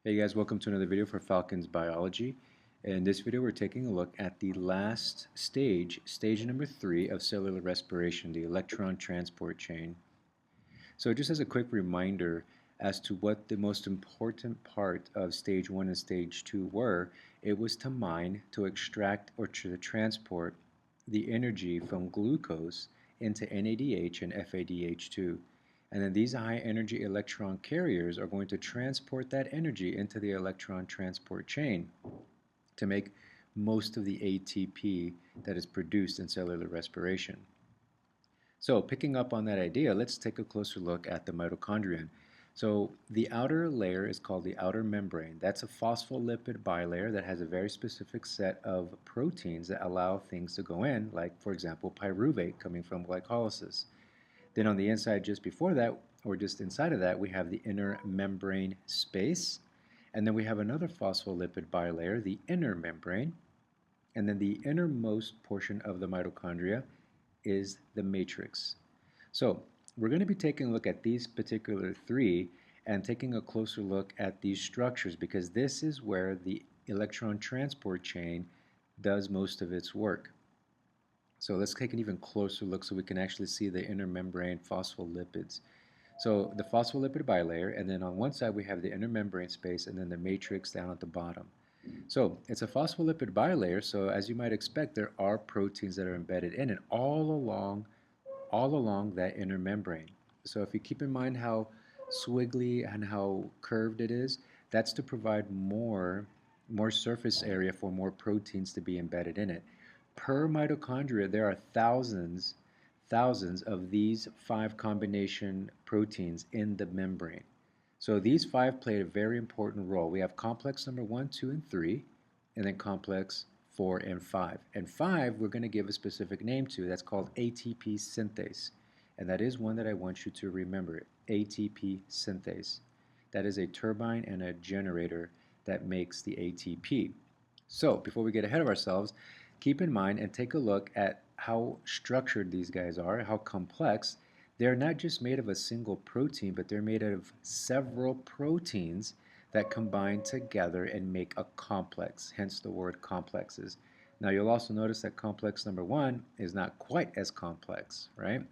Hey guys, welcome to another video for Falcon's Biology. In this video we're taking a look at the last stage, stage number 3 of cellular respiration, the electron transport chain. So just as a quick reminder as to what the most important part of stage 1 and stage 2 were, it was to mine, to extract, or to transport the energy from glucose into NADH and FADH2. And then these high energy electron carriers are going to transport that energy into the electron transport chain to make most of the ATP that is produced in cellular respiration. So picking up on that idea, let's take a closer look at the mitochondrion. So the outer layer is called the outer membrane. That's a phospholipid bilayer that has a very specific set of proteins that allow things to go in, like for example pyruvate coming from glycolysis. Then on the inside, just before that, or just inside of that, we have the inner membrane space. And then we have another phospholipid bilayer, the inner membrane. And then the innermost portion of the mitochondria is the matrix. So we're going to be taking a look at these particular three and taking a closer look at these structures because this is where the electron transport chain does most of its work. So let's take an even closer look so we can actually see the inner membrane phospholipids. So the phospholipid bilayer, and then on one side we have the inner membrane space and then the matrix down at the bottom. So it's a phospholipid bilayer, so as you might expect, there are proteins that are embedded in it all along that inner membrane. So if you keep in mind how squiggly and how curved it is, that's to provide more surface area for more proteins to be embedded in it. Per mitochondria, there are thousands of these 5 combination proteins in the membrane. So these 5 play a very important role. We have complex number 1, 2, and 3, and then complex 4 and 5. And 5 we're going to give a specific name to. That's called ATP synthase. And that is one that I want you to remember, ATP synthase. That is a turbine and a generator that makes the ATP. So before we get ahead of ourselves, keep in mind and take a look at how structured these guys are, how complex. They're not just made of a single protein, but they're made out of several proteins that combine together and make a complex, hence the word complexes. Now you'll also notice that complex number 1 is not quite as complex, right?